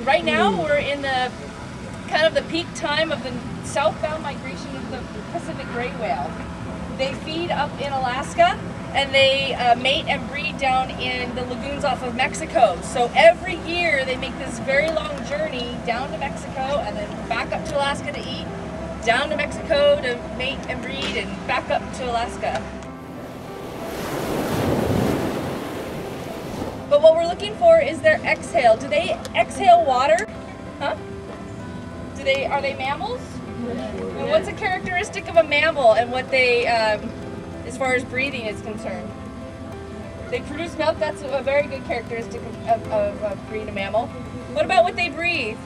right now we're in the kind of the peak time of the southbound migration of the Pacific gray whale. They feed up in Alaska and they mate and breed down in the lagoons off of Mexico. So every year they make this very long journey down to Mexico and then back up to Alaska to eat, down to Mexico to mate and breed, and back up to Alaska. But what we're looking for is their exhale. Do they exhale water? Huh? Are they mammals? And what's a characteristic of a mammal and what they, as far as breathing is concerned? They produce milk. That's a very good characteristic of being a mammal. What about what they breathe?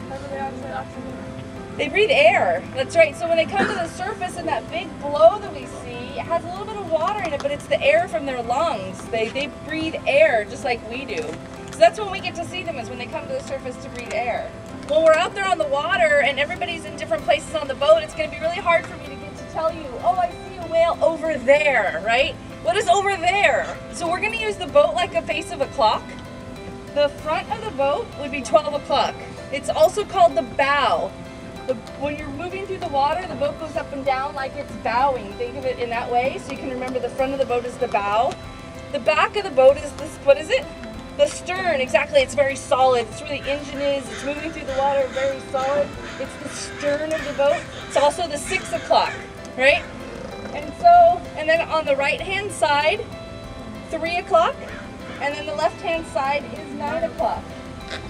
They breathe air. That's right. So when they come to the surface and that big blow that we see, it has a little bit of water in it, but it's the air from their lungs. They breathe air just like we do. So that's when we get to see them, is when they come to the surface to breathe air. When we're out there on the water and everybody's in different places on the boat, it's going to be really hard for me to get to tell you, oh, I see a whale over there, right? What is over there? So we're going to use the boat like a face of a clock. The front of the boat would be 12 o'clock. It's also called the bow. When you're moving through the water, the boat goes up and down like it's bowing. Think of it in that way, so you can remember the front of the boat is the bow. The back of the boat is this, what is it? The stern, exactly. It's very solid. It's where the engine is. It's moving through the water, very solid. It's the stern of the boat. It's also the 6 o'clock, right? And then on the right-hand side, 3 o'clock, and then the left-hand side is 9 o'clock.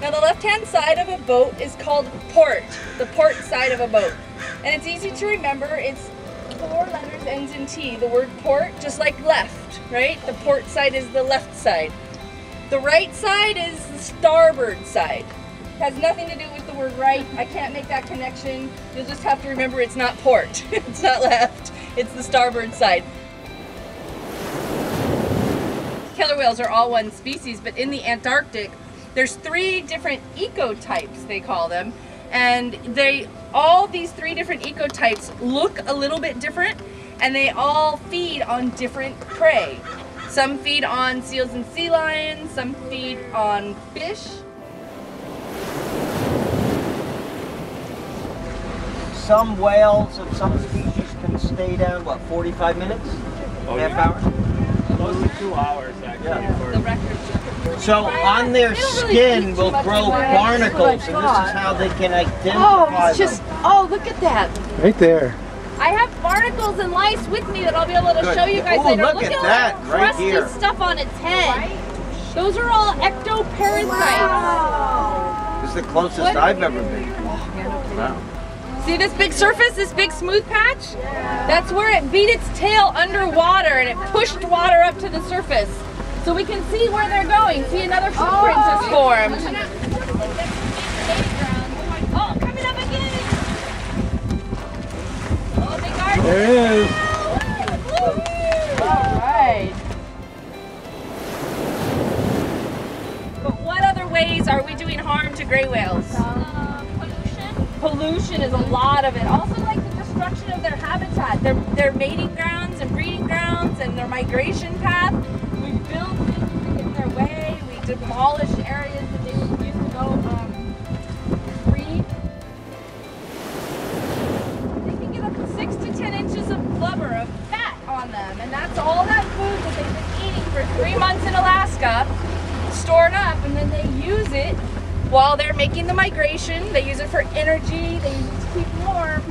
Now the left-hand side of a boat is called port, the port side of a boat. And it's easy to remember. It's 4 letters, ends in T. The word port, just like left, right? The port side is the left side. The right side is the starboard side. It has nothing to do with the word right. I can't make that connection. You'll just have to remember it's not port. It's not left. It's the starboard side. Killer whales are all one species, but in the Antarctic, there's 3 different ecotypes, they call them. And all these 3 different ecotypes look a little bit different, and they all feed on different prey. Some feed on seals and sea lions, some feed on fish. Some whales of some species can stay down, what, 45 minutes? Half hour? Close to 2 hours, actually. Yeah. The record. So on their skin will grow barnacles, and this is how they can identify Oh, it's just, them. oh, look at that. Right there. I have barnacles and lice with me that I'll be able to Good. show you guys Ooh, later. look at all that, that right crusty here. stuff on its head. Those are all ectoparasites. This is the closest I've ever been. Wow. See this big surface, this big smooth patch? That's where it beat its tail underwater and it pushed water up to the surface. So we can see where they're going. See, another footprint is formed. Oh, coming up again! Oh, they are. There it is. All right. But what other ways are we doing harm to gray whales? Pollution. Pollution is a lot of it. Also, like the destruction of their habitat, their mating grounds and breeding grounds and their migration path. We build things to get in their way. We demolish areas that they would use to go breed. They can get up to 6 to 10 inches of blubber, of fat on them, and that's all that food that they've been eating for 3 months in Alaska, stored up, and then they use it while they're making the migration. They use it for energy, they use it to keep warm,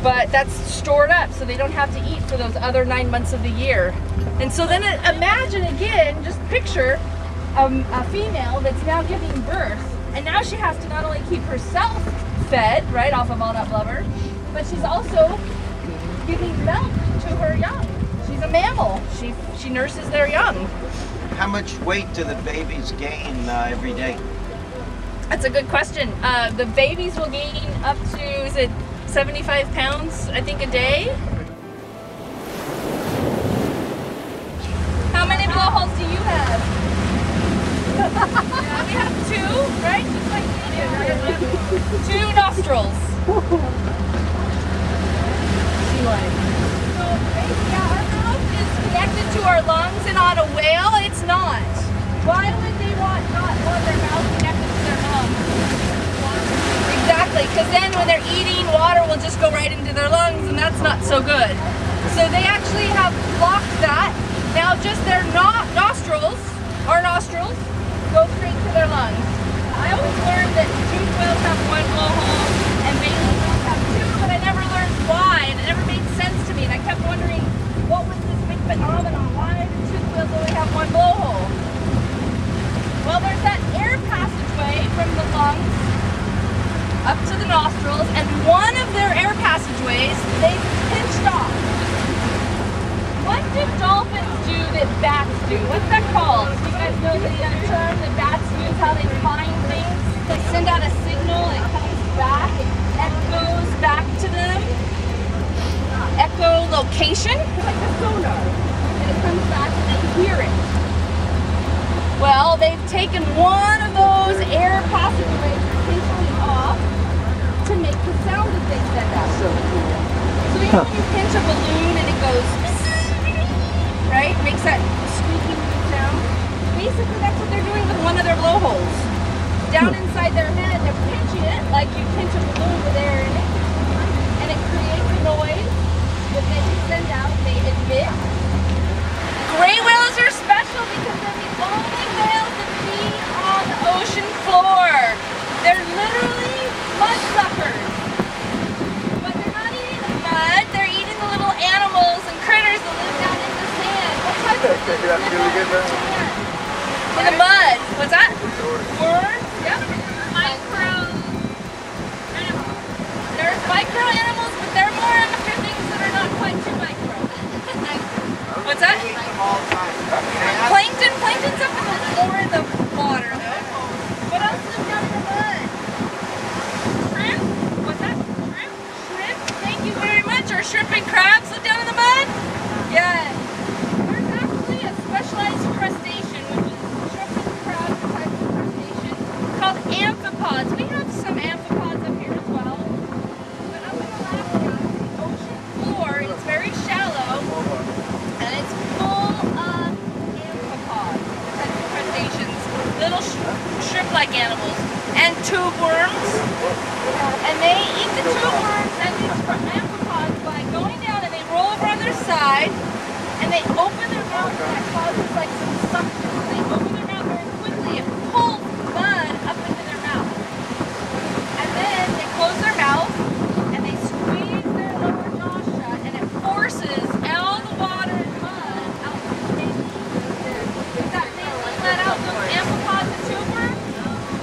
but that's stored up so they don't have to eat for those other 9 months of the year. And so then imagine again, just picture a female that's now giving birth, and now she has to not only keep herself fed, right, off of all that blubber, but she's also giving milk to her young. She's a mammal. She nurses their young. How much weight do the babies gain every day? That's a good question. The babies will gain up to, is it 75 pounds, I think, a day? How many blowholes do you have? We have 2, right? Just like we do. 2 nostrils. So, yeah, our mouth is connected to our lungs, and on a whale, it's not. Why would they not want their mouth connected to their lungs? exactly, because then when they're eating, water will just go right into their lungs, and that's not so good. So they actually have blocked that. Now just their nostrils, our nostrils, go straight to their lungs. I always learned that toothed whales have one blowhole and baleen whales have two, but I never learned why, and it never made sense to me. And I kept wondering, what was this big phenomenon? Why do toothed whales only have one blowhole? Well, there's that air passageway from the lungs up to the nostrils, and one of their air passageways they've pinched off. What do dolphins do that bats do? What's that called? You guys know the term that bats use, how they find things? They send out a signal, it comes back, it echoes back to them. Echolocation, it's like a sonar, and it comes back and they hear it. Well, they've taken one of those air passageways potentially off to make the sound that they send out. So cool. So you know when you pinch a balloon and it goes, right? Makes that squeaky sound. Basically, that's what they're doing with one of their blowholes. Down inside their head, they're pinching it like you pinch a balloon with air in it, and it creates a noise that they send out. They emit. Gray whales are special because they're the only whales that feed on the ocean floor. They're literally mud suckers. But they're not eating the mud, they're eating the little animals and critters that live down in the sand. What type of critters live down in the sand? In the mud. What's that? Worms? Yep. Micro animals. There's micro animals, but they're more after things that are not quite too micro. What's that? Plankton. Plankton's up in the more in the water though. What else lives down in the mud? Shrimp? What's that? Shrimp? Shrimp? Thank you very much. Are shrimp and crabs live down in the mud? Yes. There's actually a specialized crustacean, which is shrimp and crab type of crustacean, called amphipods. We have some amphipods up here as well. But up in Alaska, the ocean floor, it's very shallow. And it's full of amphipods, types of crustaceans, little shrimp-like animals, and tube worms. And they eat the tube worms and these amphipods by going down and they roll over on their side and they open their mouth and that causes like some suction. They open their mouth very quickly and pull mud up into their mouth. And then they close their mouth and they squeeze their lower jaw shut and it forces all the water and mud out of the face. Does that let out those amphipods and tube worms?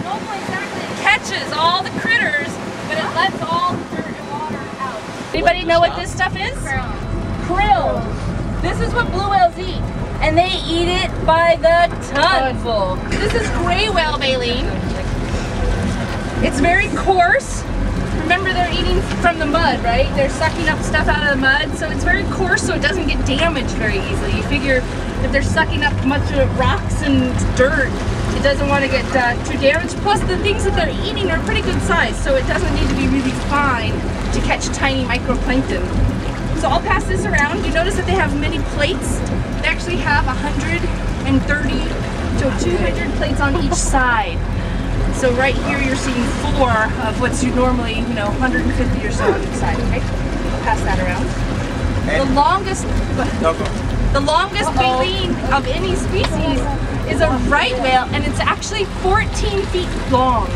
No, exactly. It catches all the critters, but it lets all the dirt and water out. Anybody know what this stuff is? Krill. This is what blue whales eat, and they eat it by the tonful. This is gray whale baleen. It's very coarse. Remember, they're eating from the mud, right? They're sucking up stuff out of the mud, so it's very coarse, so it doesn't get damaged very easily. You figure if they're sucking up much of rocks and dirt, it doesn't want to get too damaged. Plus, the things that they're eating are pretty good size, so it doesn't need to be really fine to catch tiny microplankton. So I'll pass this around. You notice that they have many plates. They actually have 130 to 200 plates on each side. So right here you're seeing 4 of what's normally, 150 or so on each side, okay? I'll pass that around. The longest baleen of any species is a right whale, and it's actually 14 feet long.